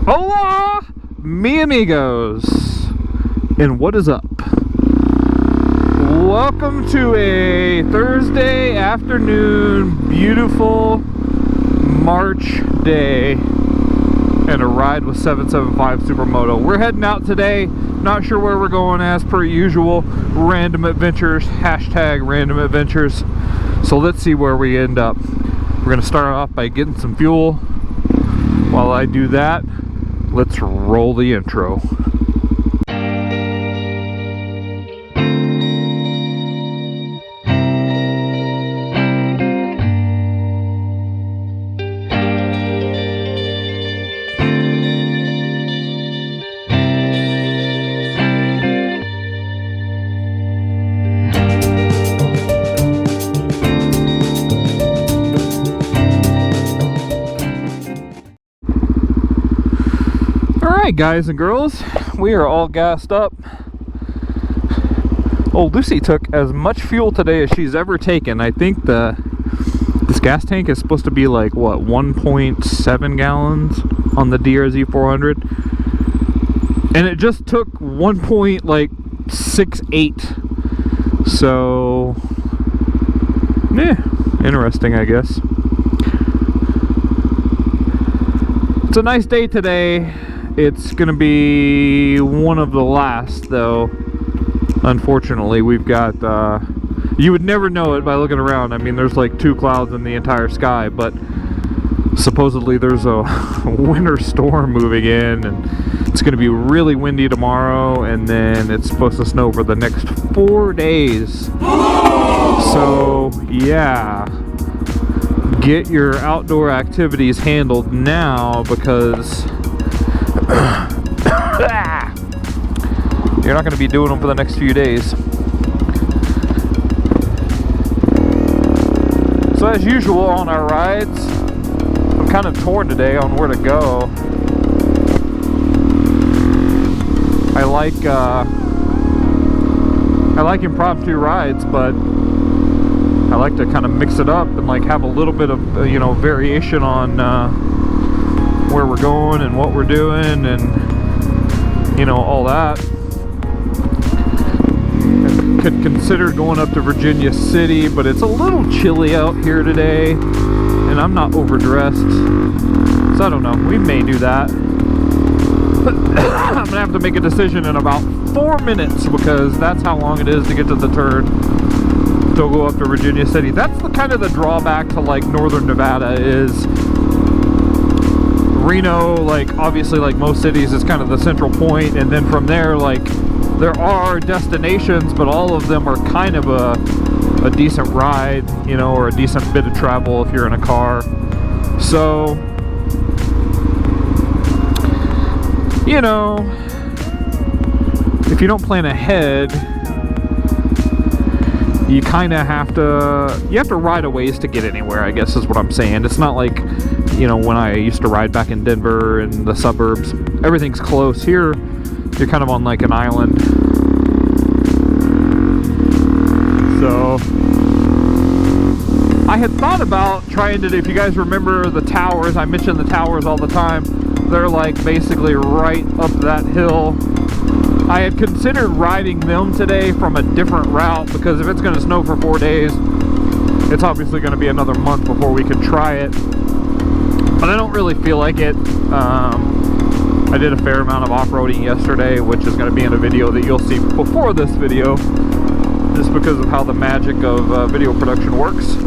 Hola, mi amigos, and what is up? Welcome to a Thursday afternoon, beautiful March day, and a ride with 775 Supermoto. We're heading out today, not sure where we're going as per usual. Random adventures, hashtag random adventures. So let's see where we end up. We're going to start off by getting some fuel. While I do that, let's roll the intro. Alright guys and girls, we are all gassed up. Old Lucy took as much fuel today as she's ever taken. I think this gas tank is supposed to be like, what, 1.7 gallons on the DRZ 400? And it just took 1.68. So, yeah, interesting I guess. It's a nice day today. It's gonna be one of the last though, unfortunately. We've got you would never know it by looking around. I mean, there's like 2 clouds in the entire sky, but supposedly there's a winter storm moving in, and it's gonna be really windy tomorrow, and then it's supposed to snow for the next 4 days. So yeah, get your outdoor activities handled now, because you're not going to be doing them for the next few days. So as usual on our rides, I'm kind of torn today on where to go. I like impromptu rides, but I like to kind of mix it up and like have a little bit of variation on where we're going and what we're doing, and all that. I could consider going up to Virginia City, but it's a little chilly out here today, and I'm not overdressed, so I don't know. We may do that. I'm gonna have to make a decision in about 4 minutes, because that's how long it is to get to the turn to go up to Virginia City. That's the kind of the drawback to like northern Nevada is Reno, like obviously like most cities, is kind of the central point, and then from there, like, there are destinations, but all of them are kind of a decent ride, or a decent bit of travel if you're in a car. So, if you don't plan ahead, you kind of have to ride a ways to get anywhere, I guess is what I'm saying. It's not like, when I used to ride back in Denver and the suburbs, everything's close. Here, you're kind of on like an island. So, I had thought about trying to, if you guys remember the towers, I mention the towers all the time. They're like basically right up that hill. I had considered riding them today from a different route, because if it's going to snow for 4 days, it's obviously going to be another month before we could try it. But I don't really feel like it. I did a fair amount of off-roading yesterday, which is going to be in a video that you'll see before this video, just because of how the magic of video production works.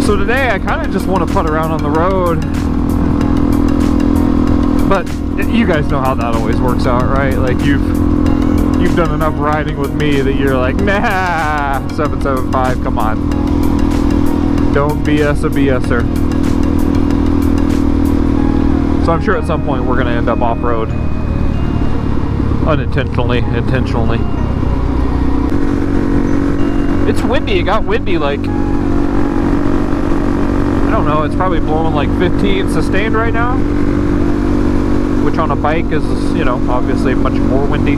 So today I kind of just want to putt around on the road, but you guys know how that always works out, right? Like you've done enough riding with me that you're like, nah, 775, come on. Don't BS a BSer. So I'm sure at some point we're going to end up off-road. Unintentionally, intentionally. It's windy. It got windy like, I don't know, it's probably blowing like 15 sustained right now, which on a bike is, obviously much more windy.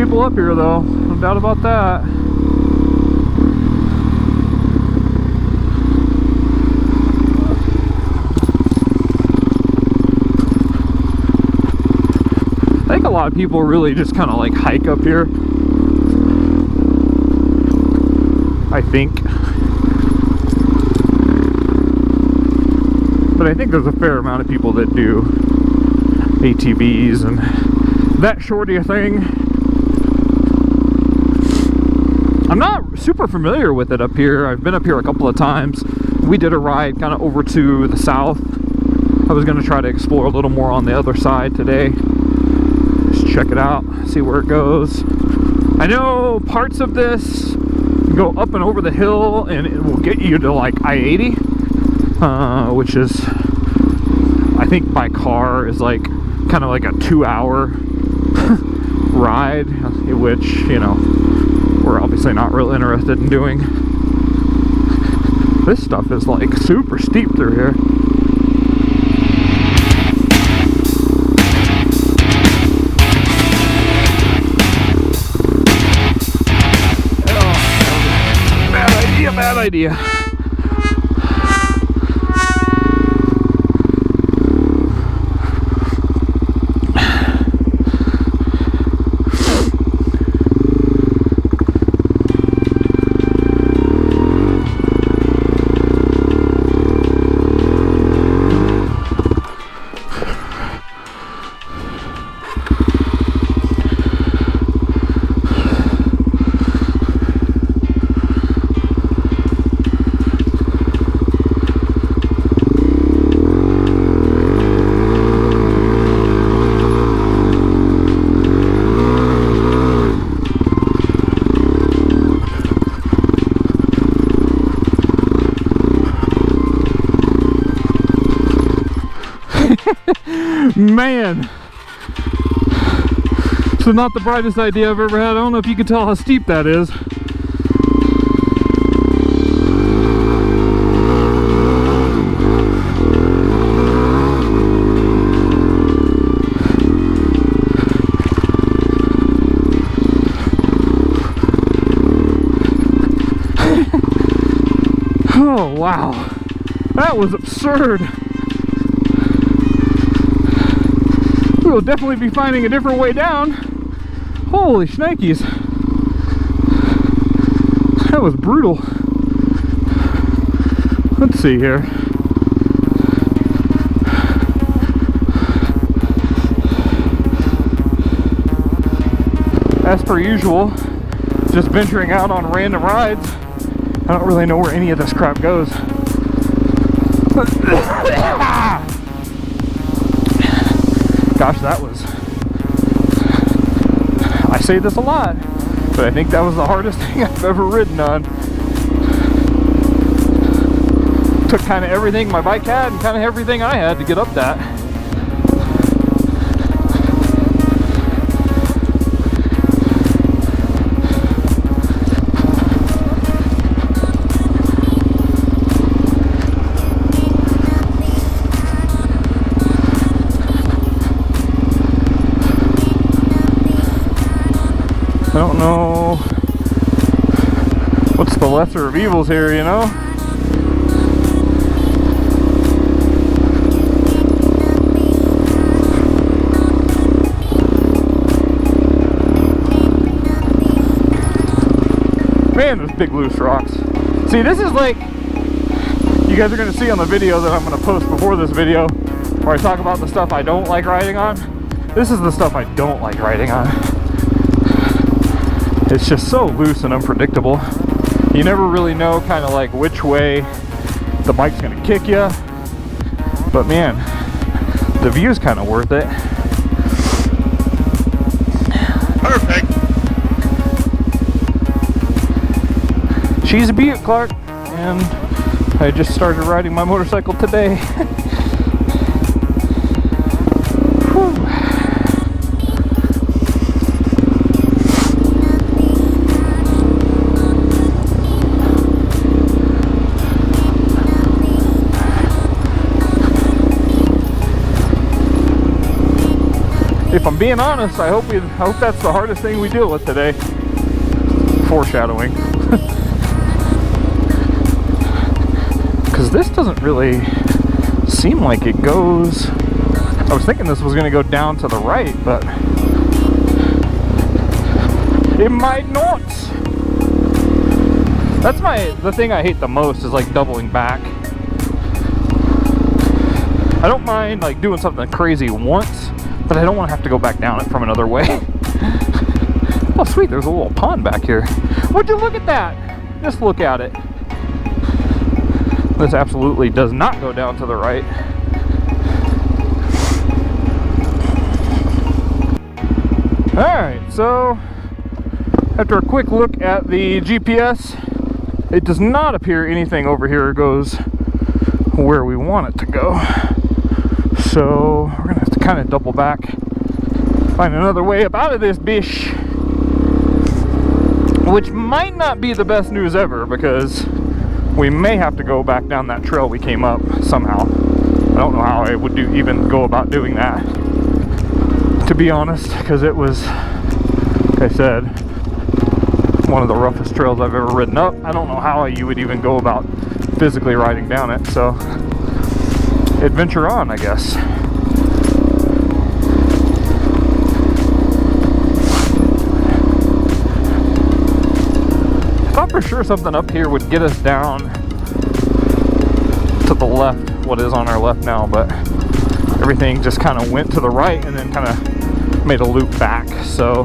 people up here though, no doubt about that. I think a lot of people really just kind of like hike up here. I think. But I think there's a fair amount of people that do ATVs and that shorty thing. I'm not super familiar with it up here. I've been up here a couple of times. We did a ride kind of over to the south. I was going to try to explore a little more on the other side today. Just check it out, see where it goes. I know parts of this go up and over the hill and it will get you to like I-80, which is, I think by car is like kind of like a 2-hour ride, which, you know, we're obviously not real interested in doing. This stuff is like super steep through here. Bad idea. Man, this is not the brightest idea I've ever had. I don't know if you can tell how steep that is. Oh wow, that was absurd. We'll definitely be finding a different way down. Holy shnikes. That was brutal. Let's see here. As per usual, just venturing out on random rides. I don't really know where any of this crap goes. Gosh, that was, I say this a lot, but I think that was the hardest thing I've ever ridden on. Took kind of everything my bike had and kind of everything I had to get up that. I don't know what's the lesser of evils here, you know? Man, those big loose rocks. See, this is like, you guys are going to see on the video that I'm going to post before this video, where I talk about the stuff I don't like riding on. This is the stuff I don't like riding on. It's just so loose and unpredictable. You never really know kind of like which way the bike's gonna kick you. But man, the view's kind of worth it. Perfect. She's a Bilt, Clark, and I just started riding my motorcycle today. if I'm being honest, I hope that's the hardest thing we deal with today. Foreshadowing. Because this doesn't really seem like it goes. I was thinking this was going to go down to the right, but it might not. That's the thing I hate the most is like doubling back. I don't mind like doing something crazy once, but I don't want to have to go back down it from another way. Oh sweet, there's a little pond back here. Would you look at that? Just look at it. This absolutely does not go down to the right. Alright, so after a quick look at the GPS, it does not appear anything over here goes where we want it to go. So we're gonna have to kind of double back, find another way up out of this bish. Which might not be the best news ever, because we may have to go back down that trail we came up somehow. I don't know how I would even go about doing that, to be honest, because it was, like I said, one of the roughest trails I've ever ridden up. I don't know how you would even go about physically riding down it, so adventure on, I guess. I thought for sure something up here would get us down to the left, what is on our left now, but everything just kind of went to the right and then kind of made a loop back, so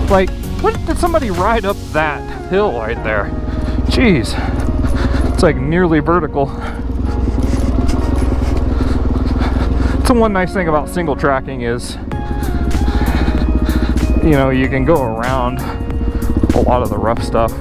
like, what did somebody ride up that hill right there? Jeez, it's like nearly vertical. So one nice thing about single tracking is, you know, you can go around a lot of the rough stuff.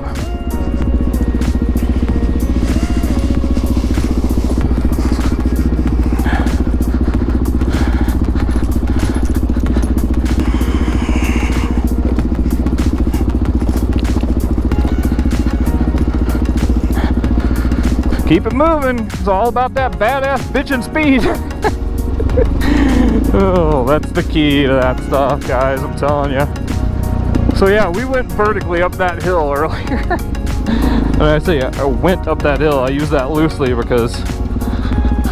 Keep it moving. It's all about that badass bitchin' speed. Oh, that's the key to that stuff, guys, I'm telling you. So yeah, we went vertically up that hill earlier. And I say I went up that hill, I use that loosely because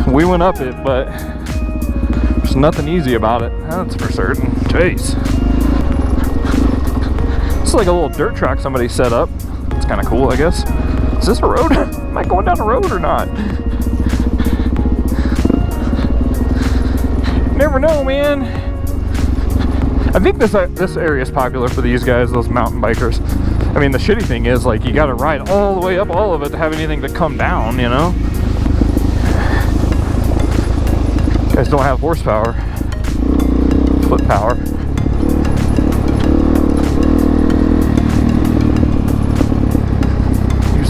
we went up it, but there's nothing easy about it, that's for certain. Jeez. It's like a little dirt track somebody set up. It's kind of cool, I guess. Is this a road? Am I going down the road or not? Never know, man. I think this area is popular for these guys, those mountain bikers. I mean, the shitty thing is, like, you gotta ride all the way up all of it to have anything to come down, you know? You guys don't have horsepower. Foot power.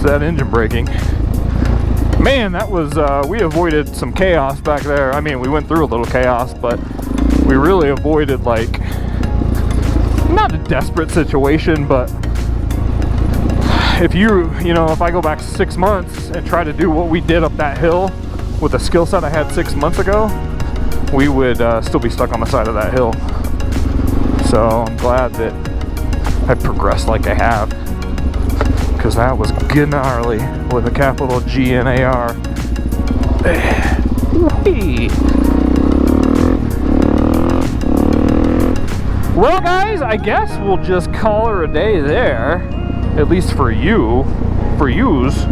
That engine braking, man, that was we avoided some chaos back there. I mean, we went through a little chaos, but we really avoided, like, not a desperate situation, but if you know, if I go back 6 months and try to do what we did up that hill with the skill set I had 6 months ago, we would still be stuck on the side of that hill. So I'm glad that I progressed like I have, because that was gnarly with a capital G N A R. Well, guys, I guess we'll just call her a day there, at least for you, for yous.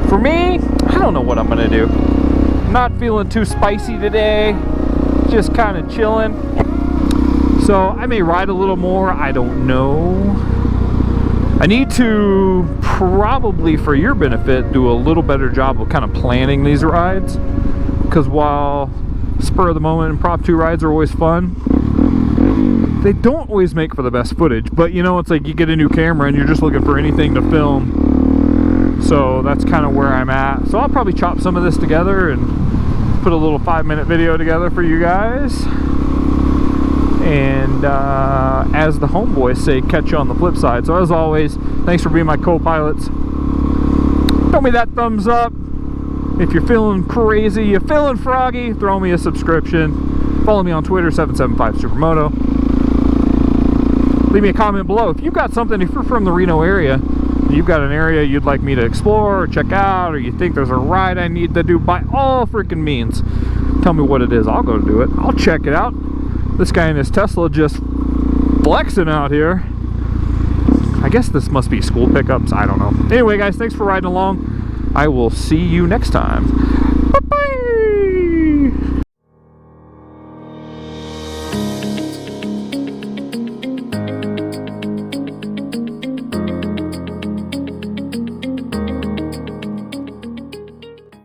For me, I don't know what I'm gonna do. Not feeling too spicy today, just kind of chilling. So I may ride a little more, I don't know. I need to probably, for your benefit, do a little better job of kind of planning these rides, because while spur of the moment impromptu rides are always fun, they don't always make for the best footage. But you know, it's like you get a new camera and you're just looking for anything to film. So that's kind of where I'm at. So I'll probably chop some of this together and put a little 5-minute video together for you guys. And as the homeboys say, catch you on the flip side. So as always, thanks for being my co-pilots. Throw me that thumbs up. If you're feeling crazy, you're feeling froggy, throw me a subscription. Follow me on Twitter, 775supermoto. Leave me a comment below. If you've got something, if you're from the Reno area, you've got an area you'd like me to explore or check out, or you think there's a ride I need to do, by all freaking means, tell me what it is. I'll go do it. I'll check it out. This guy in his Tesla just flexing out here. I guess this must be school pickups. I don't know. Anyway, guys, thanks for riding along. I will see you next time.